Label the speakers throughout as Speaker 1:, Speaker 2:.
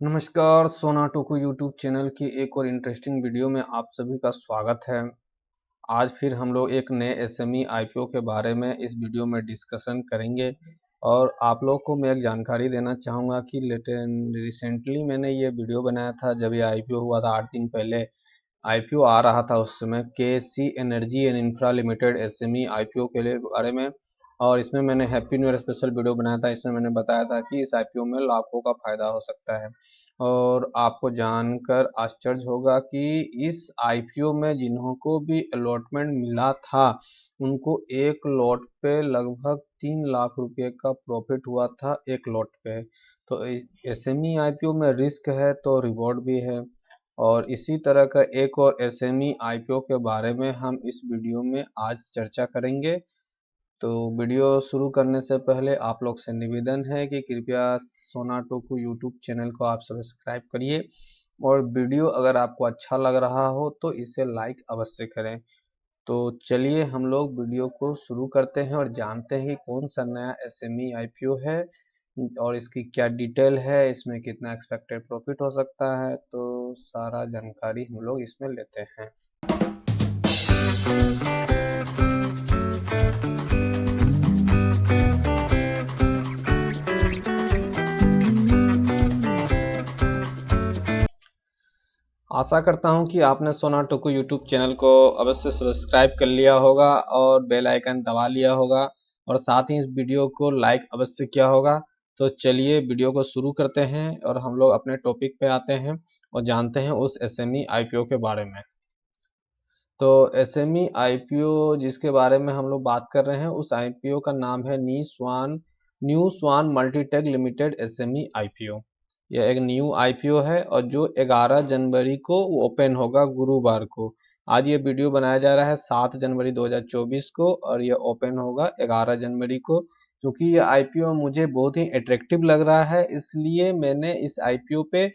Speaker 1: नमस्कार, सोना टोकू YouTube channel की एक और इंटरेस्टिंग वीडियो में आप सभी का स्वागत है। आज फिर हम लोग एक नए एसएमई आईपीओ के बारे में इस वीडियो में डिस्कशन करेंगे और आप लोग को मैं एक जानकारी देना चाहूँगा कि रिसेंटली मैंने ये वीडियो बनाया था जब ये आईपीओ हुआ था 8 दिन पहले। आईपीओ आ रहा था उस समय KC energy and infra limited SME IPO के लिए बारे में, और इसमें मैंने happy new year special video बनाया था। इसमें मैंने बताया था कि इस आईपीओ में लाखों का फायदा हो सकता है और आपको जानकर आश्चर्य होगा कि इस आईपीओ में जिन्हों को भी अलॉटमेंट मिला था उनको एक लॉट पे लगभग 3 लाख रुपए का प्रॉफिट हुआ था एक लॉट पे। तो एसएमई आईपीओ में रिस्क है तो रिवॉर्ड भी है, और इसी तरह का एक और एसएमई आईपीओ के बारे में हम इस वीडियो में आज चर्चा करेंगे। तो वीडियो शुरू करने से पहले आप लोग से निवेदन है कि कृपया सोना टोकू यूट्यूब चैनल को आप सब्सक्राइब करिए और वीडियो अगर आपको अच्छा लग रहा हो तो इसे लाइक अवश्य करें। तो चलिए हम लोग वीडियो को शुरू करते हैं और जानते हैं कि कौन सा नया एसएमई आईपीओ है और इसकी क्या डिटेल है, इसमें कितना एक्सपेक्टेड प्रॉफिट हो सकता है। तो सारा जानकारी हम लोग इसमें लेते हैं। आशा करता हूं कि आपने सोना टोकू यूट्यूब चैनल को अवश्य सब्सक्राइब कर लिया होगा और बेल आइकन दबा लिया होगा और साथ ही इस वीडियो को लाइक अवश्य किया होगा। तो चलिए वीडियो को शुरू करते हैं और हम लोग अपने टॉपिक पे आते हैं और जानते हैं उस एसएमई आईपीओ के बारे में। तो एसएमई आईपीओ जिसके बारे में हम लोग बात कर रहे हैं उस आईपीओ का नाम है न्यू स्वान मल्टीटेक लिमिटेड एसएमई आईपीओ। यह एक न्यू आईपीओ है और जो 11 जनवरी को ओपन होगा, गुरुवार को। आज ये वीडियो बनाया जा रहा है 7 जनवरी 2024 को और यह ओपन होगा 11 जनवरी को। क्योंकि ये आईपीओ मुझे बहुत ही अट्रैक्टिव लग रहा है इसलिए मैंने इस आईपीओ पे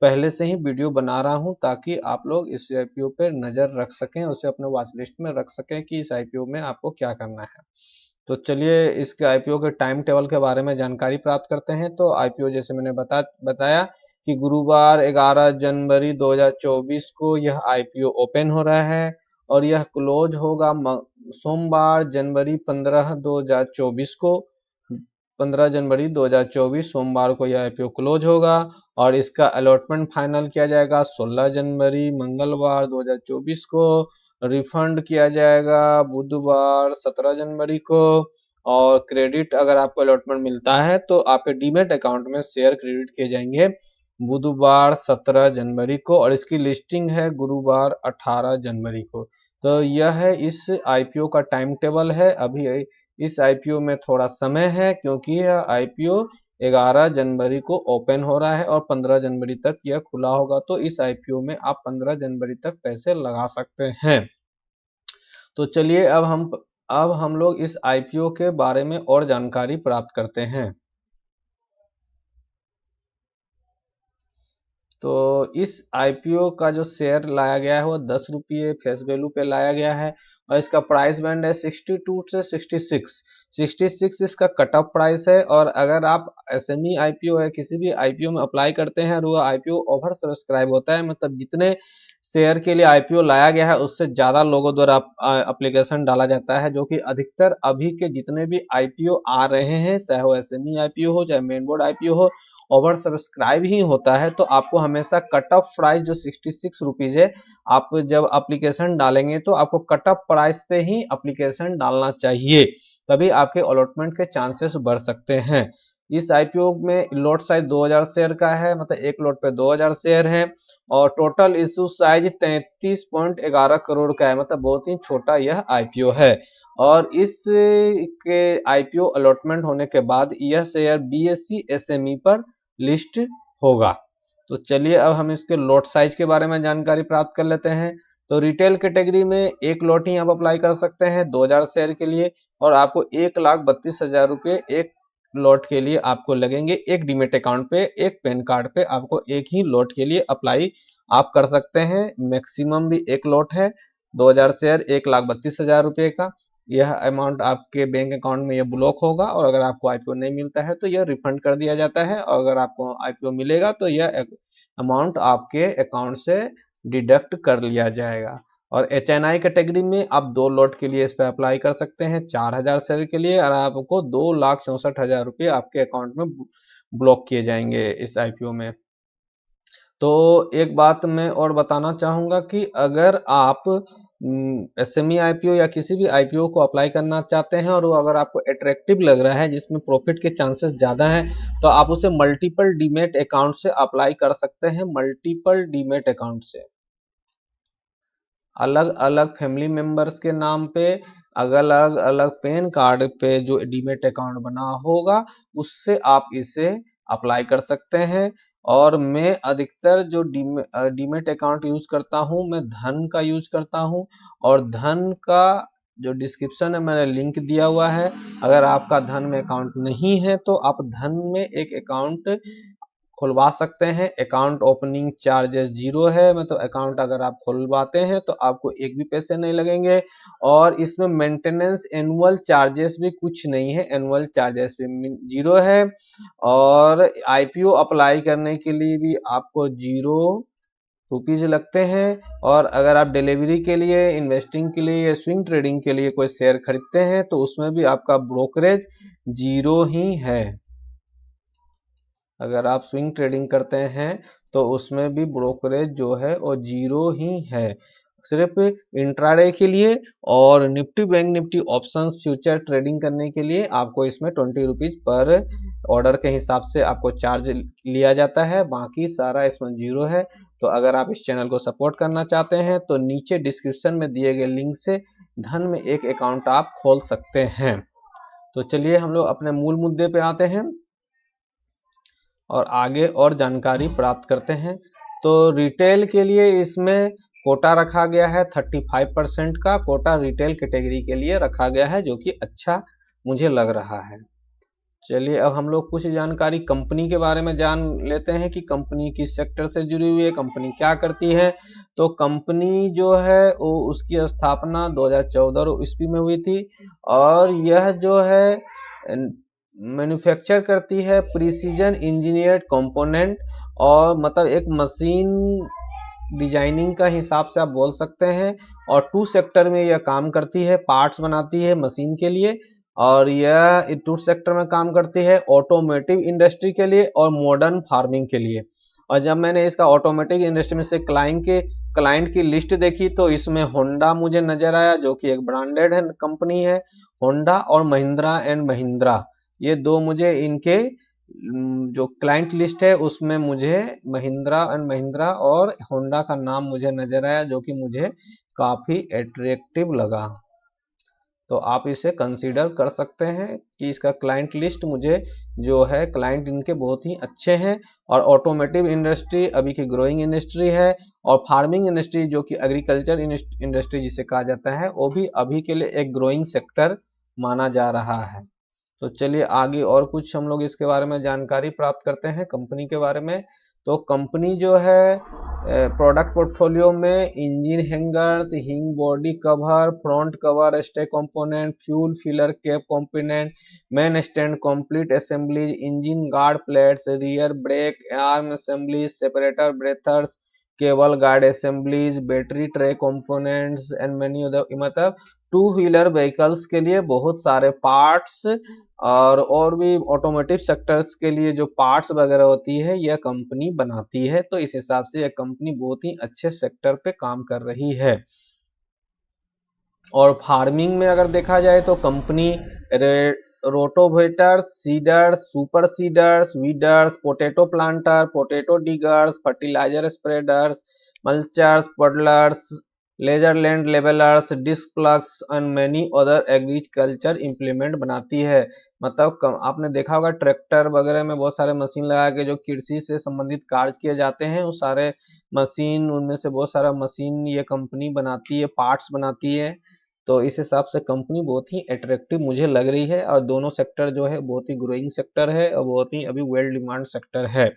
Speaker 1: पहले से ही वीडियो बना रहा हूं ताकि आप लोग इस आईपीओ पे नजर रख सकें, उसे अपने वॉच लिस्ट में रख सकें कि इस आईपीओ में आपको क्या करना है। तो चलिए इसके आईपीओ के टाइम टेबल के बारे में जानकारी प्राप्त करते हैं। तो आईपीओ जैसे मैंने बताया कि गुरुवार 11 जनवरी 2024 को यह आईपीओ ओपन हो रहा है और यह क्लोज होगा सोमवार जनवरी 15 2024 को। 15 जनवरी 2024 सोमवार को यह आईपीओ क्लोज होगा और इसका अलॉटमेंट फाइनल किया जाएगा 16 जनवरी मंगलवार 2024 को। रिफंड किया जाएगा बुधवार 17 जनवरी को। और क्रेडिट अगर आपको अलॉटमेंट मिलता है तो आपके डीमेट अकाउंट में शेयर क्रेडिट किए जाएंगे बुधवार 17 जनवरी को और इसकी लिस्टिंग है गुरुवार 18 जनवरी को। तो यह है इस आईपीओ का टाइम टेबल है। अभी इस आईपीओ में थोड़ा समय है क्योंकि यह आईपीओ 11 जनवरी को ओपन हो रहा है और 15 जनवरी तक यह खुला होगा। तो इस आईपीओ में आप 15 जनवरी तक पैसे लगा सकते हैं। तो चलिए अब हम लोग इस आईपीओ के बारे में और जानकारी प्राप्त करते हैं। तो इस आईपीओ का जो शेयर लाया गया है वो 10 रुपये फेस वैल्यू पे लाया गया है और इसका प्राइस बैंड है 62 से 66 इसका कट ऑफ प्राइस है। और अगर आप एसएमई आईपीओ है किसी भी आईपीओ में अप्लाई करते हैं और वो आईपीओ ओवर सब्सक्राइब होता है, मतलब जितने शेयर के लिए आईपीओ लाया गया है उससे ज्यादा लोगों द्वारा एप्लीकेशन डाला जाता है, जो कि अधिकतर अभी के जितने भी आईपीओ आ रहे हैं चाहे वो एसएमई आईपीओ हो चाहे मेन बोर्ड आईपीओ हो, ओवर सब्सक्राइब ही होता है। तो आपको हमेशा कट ऑफ प्राइस जो 66 रुपीज है, आप जब एप्लीकेशन डालेंगे तो आपको कट ऑफ प्राइस पे ही एप्लीकेशन डालना चाहिए, तभी आपके अलॉटमेंट के चांसेस बढ़ सकते हैं। इस आईपीओ में लॉट साइज 2000 शेयर का है, मतलब एक लॉट पे 2000 शेयर है और टोटल इशू साइज 33.11 करोड़ का है, मतलब बहुत ही छोटा यह आईपीओ है। और इस के आईपीओ अलॉटमेंट होने के बाद यह शेयर बीएसई एसएमई पर लिस्ट होगा। तो चलिए अब हम इसके लॉट साइज के बारे में जानकारी प्राप्त कर लेते हैं। तो रिटेल कैटेगरी में एक लॉट ही आप अप्लाई कर सकते हैं 2000 शेयर के लिए और आपको 1,32,000 रुपये एक लॉट के लिए आपको लगेंगे। एक डीमेट अकाउंट पे एक पैन कार्ड पे आपको एक ही लॉट के लिए अप्लाई आप कर सकते हैं। मैक्सिमम भी एक लॉट है 2000 शेयर 1,32,000 रुपये का। यह अमाउंट आपके बैंक अकाउंट में यह ब्लॉक होगा, और अगर आपको आईपीओ नहीं मिलता है तो यह रिफंड कर दिया जाता है, और अगर आपको आईपीओ मिलेगा तो यह अमाउंट आपके अकाउंट से डिडक्ट कर लिया जाएगा। और HNI कैटेगरी में आप 2 लॉट के लिए इस पे अप्लाई कर सकते हैं 4000 शेयर के लिए, और आपको 2,64,000 रुपये आपके अकाउंट में ब्लॉक किए जाएंगे इस आईपीओ में। तो एक बात मैं और बताना चाहूंगा कि अगर आप SME आईपीओ या किसी भी आईपीओ को अप्लाई करना चाहते हैं और वो अगर आपको अट्रैक्टिव लग रहा है, जिसमें प्रॉफिट के चांसेस ज़्यादा हैं, तो आप उसे मल्टीपल डीमेट अकाउंट से अप्लाई कर सकते हैं। मल्टीपल डीमेट अकाउंट से अलग अलग फैमिली मेंबर्स के नाम पे, अलग अलग पैन कार्ड पे जो डीमेट अकाउंट बना होगा, उससे आप इसे अप्लाई कर सकते हैं। और मैं अधिकतर जो डीमेट अकाउंट यूज करता हूं, मैं धन का यूज करता हूं, और धन का जो डिस्क्रिप्शन है मैंने लिंक दिया हुआ है। अगर आपका धन में अकाउंट नहीं है तो आप धन में एक अकाउंट खुलवा सकते हैं। अकाउंट ओपनिंग चार्जेस 0 है, मतलब अकाउंट अगर आप खुलवाते हैं तो आपको एक भी पैसे नहीं लगेंगे, और इसमें मेंटेनेंस एनुअल चार्जेस भी कुछ नहीं है, एनुअल चार्जेस भी 0 है। और आईपीओ अप्लाई करने के लिए भी आपको 0 रुपीज लगते हैं। और अगर आप डिलीवरी के लिए, इन्वेस्टिंग के लिए या स्विंग ट्रेडिंग के लिए कोई शेयर खरीदते हैं तो उसमें भी आपका ब्रोकरेज 0 ही है। अगर आप स्विंग ट्रेडिंग करते हैं तो उसमें भी ब्रोकरेज जो है वो 0 ही है। सिर्फ इंट्राडे के लिए और Nifty bank Nifty options future trading करने के लिए आपको इसमें 20 रुपीज पर ऑर्डर के हिसाब से आपको चार्ज लिया जाता है, बाकी सारा इसमें 0 है। तो अगर आप इस चैनल को सपोर्ट करना चाहते हैं तो नीचे डिस्क्रिप्शन में दिए गए लिंक से धन में एक अकाउंट आप खोल सकते हैं। तो चलिए हम लोग अपने मूल मुद्दे पे आते हैं और आगे और जानकारी प्राप्त करते हैं। तो रिटेल के लिए इसमें कोटा रखा गया है, 35% का कोटा रिटेल कैटेगरी के लिए रखा गया है, जो कि अच्छा मुझे लग रहा है। चलिए अब हम लोग कुछ जानकारी कंपनी के बारे में जान लेते हैं कि कंपनी किस सेक्टर से जुड़ी हुई है, कंपनी क्या करती है। तो कंपनी जो है वो उसकी स्थापना 2014 ईस्वी में हुई थी, और यह जो है मैन्युफैक्चर करती है प्रिसीजन इंजीनियर्ड कंपोनेंट, और मतलब एक मशीन डिजाइनिंग का हिसाब से आप बोल सकते हैं। और 2 सेक्टर में यह काम करती है, पार्ट्स बनाती है मशीन के लिए, और यह 2 सेक्टर में काम करती है, ऑटोमोटिव इंडस्ट्री के लिए और मॉडर्न फार्मिंग के लिए। और जब मैंने इसका ऑटोमेटिक इंडस्ट्री में से क्लाइंट की लिस्ट देखी तो इसमें होंडा मुझे नजर आया, जो कि एक ब्रांडेड है कंपनी है। होंडा और महिंद्रा एंड महिंद्रा, ये दो मुझे इनके जो क्लाइंट लिस्ट है उसमें मुझे महिंद्रा एंड महिंद्रा और होंडा का नाम मुझे नजर आया, जो कि मुझे काफी अट्रैक्टिव लगा। तो आप इसे कंसीडर कर सकते हैं कि इसका क्लाइंट लिस्ट मुझे जो है, क्लाइंट इनके बहुत ही अच्छे हैं। और ऑटोमोटिव इंडस्ट्री अभी की ग्रोइंग इंडस्ट्री है, और फार्मिंग इंडस्ट्री जो कि एग्रीकल्चर इंडस्ट्री जिसे कहा जाता है, वो भी अभी के लिए एक ग्रोइंग सेक्टर माना जा रहा है। तो चलिए आगे और कुछ हम लोग इसके बारे में जानकारी प्राप्त करते हैं कंपनी के बारे में। तो कंपनी जो है प्रोडक्ट पोर्टफोलियो में engine hangers, hinge body cover, front cover stay component, fuel filler cap component, main stand complete assemblies, engine guard plates, rear brake arm assemblies, separator breathers, cable guard assemblies, battery tray components and many other, मतलब 2 wheeler vehicles के लिए बहुत सारे parts, और भी automotive sectors के लिए जो पार्ट्स वगैरह होती है यह कंपनी बनाती है। तो इस हिसाब से यह कंपनी बहुत ही अच्छे सेक्टर पे काम कर रही है। और फार्मिंग में अगर देखा जाए तो company rotavators, seeders, super seeders, weeders, potato planter, potato diggers, fertiliser spreaders, mulchers, puddlers, laser land levellers, disc ploughs and many other agriculture implement बनाती है। मतलब आपने देखा होगा ट्रैक्टर वगैरह में बहुत सारे मशीन लगा के जो कृषि से संबंधित कार्य किए जाते हैं, वो सारे मशीन, उनमें से बहुत सारा मशीन ये कंपनी बनाती है, पार्ट्स बनाती है। तो इस हिसाब से कंपनी बहुत ही अट्रैक्टिव मुझे लग रही है, और दोनों सेक्टर जो है बहुत ही ग्रोइंग सेक्टर है और बहुत ही अभी वेल डिमांड सेक्टर है।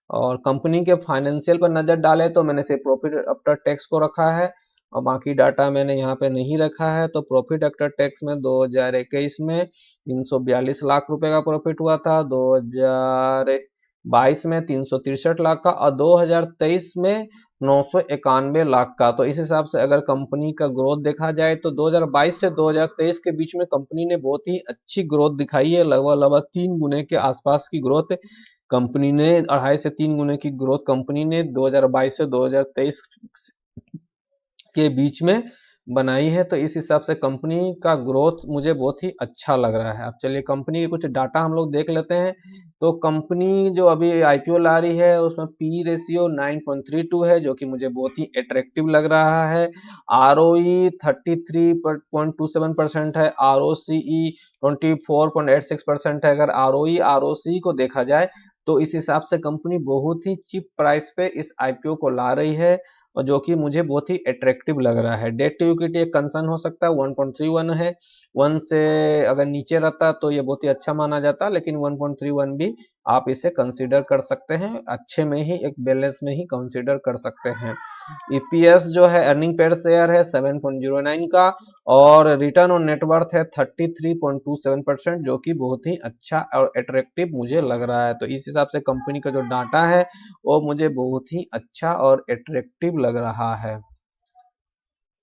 Speaker 1: और कंपनी के फाइनेंशियल पर नजर डाले तो मैंने से प्रॉफिट आफ्टर टैक्स को रखा है, और बाकी डाटा मैंने यहाँ पे नहीं रखा है। तो प्रॉफिट आफ्टर टैक्स में 2021 में 342 लाख रुपए का प्रॉफिट हुआ था, 2022 में 363 लाख का, और 2023 में 991 लाख का। तो इस हिसाब से अगर कंपनी का ग्रोथ देखा जाए तो 2022 से 2023 के बीच में कंपनी ने बहुत ही अच्छी ग्रोथ दिखाई है। लगभग लगभग 3 गुने के आसपास की ग्रोथ कंपनी ने, 2.5 से 3 गुने की ग्रोथ कंपनी ने 2022 से 2023 के बीच में बनाई है। तो इस हिसाब से कंपनी का ग्रोथ मुझे बहुत ही अच्छा लग रहा है। अब चलिए कंपनी के कुछ डाटा हम लोग देख लेते हैं। तो कंपनी जो अभी आईपीओ ला रही है उसमें पी रेशियो 9.32 है, जो कि मुझे बहुत ही अट्रैक्टिव लग रहा है। आरओई 33.27% है, आरओसीई 24.86% है। अगर आरओई आरओसी को देखा जाए तो इस हिसाब से कंपनी बहुत ही चीप प्राइस पे इस आईपीओ को ला रही है, और जो कि मुझे बहुत ही अट्रैक्टिव लग रहा है। डेट टू इक्विटी एक कंसर्न हो सकता है, 1.31 है। 1 से अगर नीचे रहता तो ये बहुत ही अच्छा माना जाता, लेकिन 1.31 भी आप इसे कंसीडर कर सकते हैं, अच्छे में ही, एक बैलेंस में ही कंसीडर कर सकते हैं। ईपीएस जो है, अर्निंग पर शेयर है 7.09 का, और रिटर्न ऑन नेटवर्थ है 33.27%, जो कि बहुत ही अच्छा और अट्रैक्टिव मुझे लग रहा है। तो इस हिसाब से कंपनी का जो डाटा है वो मुझे बहुत ही अच्छा और अट्रैक्टिव लग रहा है।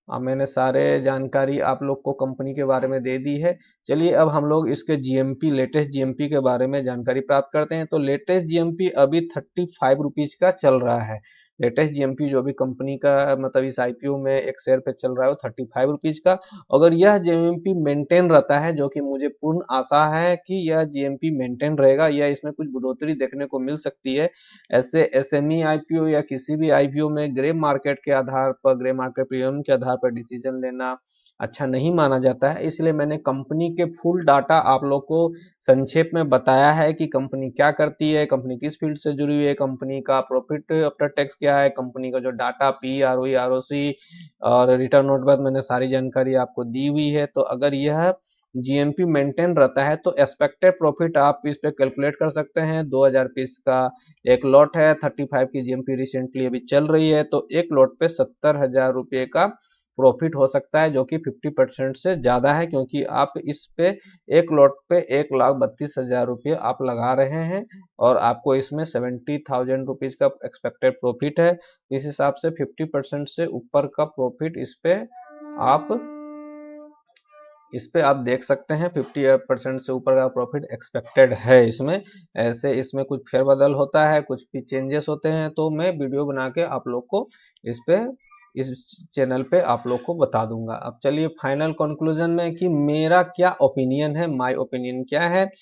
Speaker 1: मैंने सारे जानकारी आप लोग को कंपनी के बारे में दे दी है। चलिए अब हम लोग इसके जीएमपी, लेटेस्ट जीएमपी के बारे में जानकारी प्राप्त करते हैं। तो लेटेस्ट जीएमपी अभी 35 रुपीज का चल रहा है। लेटेस्ट जीएमपी जो भी कंपनी का, मतलब इस आईपीओ में एक शेयर पे चल रहा है, वो 35 रुपीज का। अगर यह जीएमपी मेंटेन रहता है, जो कि मुझे पूर्ण आशा है कि यह जीएमपी मेंटेन रहेगा या इसमें कुछ बढ़ोतरी देखने को मिल सकती है। ऐसे एसएमई आईपीओ या किसी भी आईपीओ में ग्रे मार्केट के आधार पर, ग्रे मार्केट प्रीमियम के आधार पर डिसीजन लेना अच्छा नहीं माना जाता है। इसलिए मैंने कंपनी के फुल डाटा आप लोग को संक्षेप में बताया है कि कंपनी क्या करती है, कंपनी किस फील्ड से जुड़ी हुई है, कंपनी का प्रॉफिट आफ्टर टैक्स क्या है, कंपनी का जो डाटा पी, आरओई, आरओसी और रिटर्न ऑन नेटवर्थ, मैंने सारी जानकारी आपको दी हुई है। तो अगर यह जीएमपी मेंटेन रहता है तो एक्सपेक्टेड प्रॉफिट आप इस पे कैलकुलेट कर सकते हैं। 2000 पीस का एक लॉट है, 35 की जीएमपी रिसेंटली अभी चल रही है, तो एक लॉट पे 70,000 रुपये का प्रॉफिट हो सकता है, जो कि 50% से ज्यादा है, क्योंकि आप इस पे एक लॉट पे 1,32,000 रुपये आप लगा रहे हैं, और आपको इसमें 70,000 रुपीज का एक्सपेक्टेड प्रॉफिट है। इस हिसाब से 50% से ऊपर का प्रॉफिट इस पे आप देख सकते हैं। 50% से ऊपर का प्रॉफिट एक्सपेक्टेड है इसमें। ऐसे इसमें कुछ फेरबदल होता है, कुछ भी चेंजेस होते हैं, तो मैं वीडियो बना के आप लोग को इस चैनल पे आप लोग को बता दूंगा। अब चलिए फाइनल कंक्लूजन में कि मेरा क्या ओपिनियन है, माय ओपिनियन क्या है।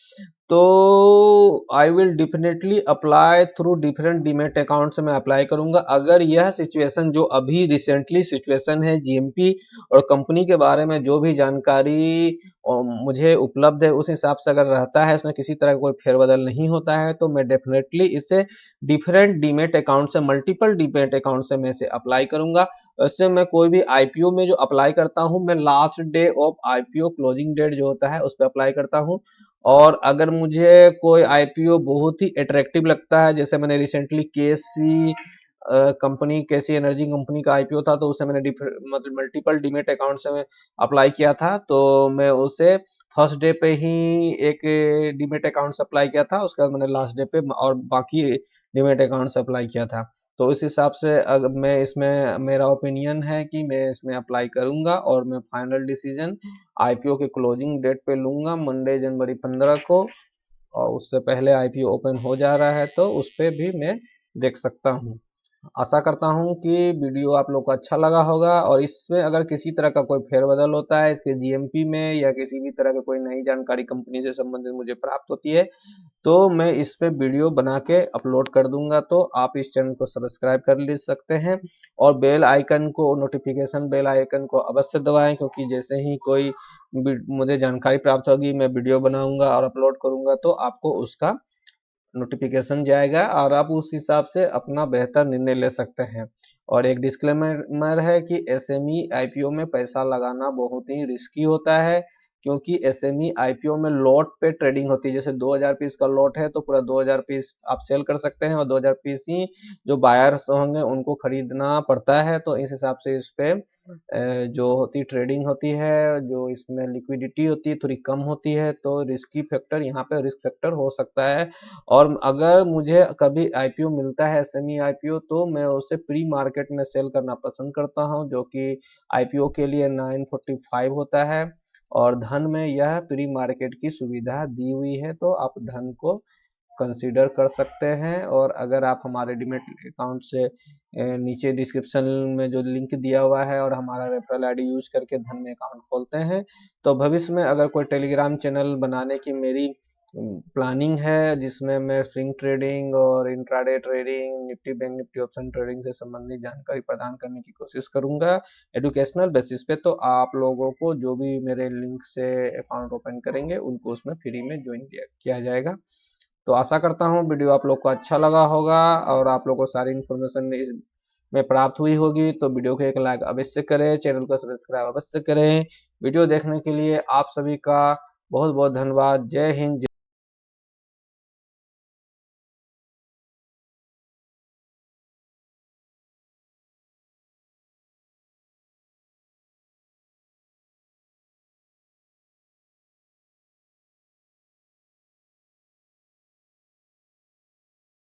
Speaker 1: तो I will definitely apply through different demat account से मैं अप्लाई करूंगा। अगर यह सिचुएशन जो अभी रिसेंटली सिचुएशन है जीएमपी और कंपनी के बारे में जो भी जानकारी मुझे उपलब्ध है उस हिसाब से अगर रहता है, इसमें किसी तरह का कोई फेरबदल नहीं होता है, तो मैं डेफिनेटली इसे डिफरेंट डीमेट अकाउंट से, मल्टीपल डीमेट अकाउंट से मैं इसे अप्लाई करूंगा। वैसे मैं कोई भी आईपीओ में जो अप्लाई करता हूं, मैं last day of IPO closing date जो होता है उस पर अप्लाई करता हूं। और अगर मुझे कोई आईपीओ बहुत ही अट्रैक्टिव लगता है, जैसे मैंने रिसेंटली केसी कंपनी, केसी एनर्जी कंपनी का आईपीओ था, तो उसे मैंने मतलब मल्टीपल डीमेट अकाउंट से अप्लाई किया था, तो मैं उसे फर्स्ट डे पे ही एक डीमेट अकाउंट से अप्लाई किया था, उसके बाद मैंने लास्ट डे पे और बाकी डीमेट अकाउंट से अप्लाई किया था। तो इस हिसाब से अगर मैं इसमें, मेरा ओपिनियन है कि मैं इसमें अप्लाई करूंगा, और मैं फाइनल डिसीजन आईपीओ के क्लोजिंग डेट पे लूंगा, मंडे जनवरी 15 को। और उससे पहले आईपीओ ओपन हो जा रहा है तो उस पर भी मैं देख सकता हूँ। आशा करता हूँ कि वीडियो आप लोग को अच्छा लगा होगा, और इसमें अगर किसी तरह का कोई फेरबदल होता है इसके जीएमपी में, या किसी भी तरह का कोई नई जानकारी कंपनी से संबंधित मुझे प्राप्त होती है, तो मैं इस पे वीडियो बना के अपलोड कर दूंगा। तो आप इस चैनल को सब्सक्राइब कर ले सकते हैं, और बेल आइकन को, नोटिफिकेशन बेल आइकन को अवश्य दबाएं, क्योंकि जैसे ही कोई मुझे जानकारी प्राप्त होगी, मैं वीडियो बनाऊंगा और अपलोड करूंगा, तो आपको उसका नोटिफिकेशन जाएगा, और आप उस हिसाब से अपना बेहतर निर्णय ले सकते हैं। और एक डिस्क्लेमर है कि एसएमई आईपीओ में पैसा लगाना बहुत ही रिस्की होता है। क्योंकि एसएमई आईपीओ में लॉट पे ट्रेडिंग होती है। जैसे 2000 पीस का लॉट है तो पूरा 2000 पीस आप सेल कर सकते हैं और 2000 पीस ही जो बायर्स होंगे उनको खरीदना पड़ता है। तो इस हिसाब से इस पे जो होती ट्रेडिंग होती है, जो इसमें लिक्विडिटी होती है थोड़ी कम होती है, तो रिस्की फैक्टर यहाँ पे रिस्क फैक्टर हो सकता है। और अगर मुझे कभी आईपीओ मिलता है एसएमई आईपीओ, तो मैं उसे प्री मार्केट में सेल करना पसंद करता हूँ, जो कि आईपीओ के लिए 945 होता है और धन में यह प्री मार्केट की सुविधा दी हुई है। तो आप धन को कंसीडर कर सकते हैं। और अगर आप हमारे डीमैट अकाउंट से नीचे डिस्क्रिप्शन में जो लिंक दिया हुआ है और हमारा रेफरल आईडी यूज करके धन में अकाउंट खोलते हैं, तो भविष्य में अगर कोई टेलीग्राम चैनल बनाने की मेरी प्लानिंग है, जिसमें मैं स्विंग ट्रेडिंग और intraday trading, Nifty bank Nifty option trading से संबंधित जानकारी प्रदान करने की कोशिश करूंगा एडुकेशनल बेसिस पे, तो आप लोगों को जो भी मेरे लिंक से अकाउंट ओपन करेंगे उनको उसमें फ्री में ज्वाइन किया जाएगा। तो आशा करता हूँ वीडियो आप लोग को अच्छा लगा होगा और आप लोग को सारी इन्फॉर्मेशन इस में प्राप्त हुई होगी। तो वीडियो को एक लाइक अवश्य करें, चैनल को सब्सक्राइब अवश्य करें। वीडियो देखने के लिए आप सभी का बहुत बहुत धन्यवाद। जय हिंद।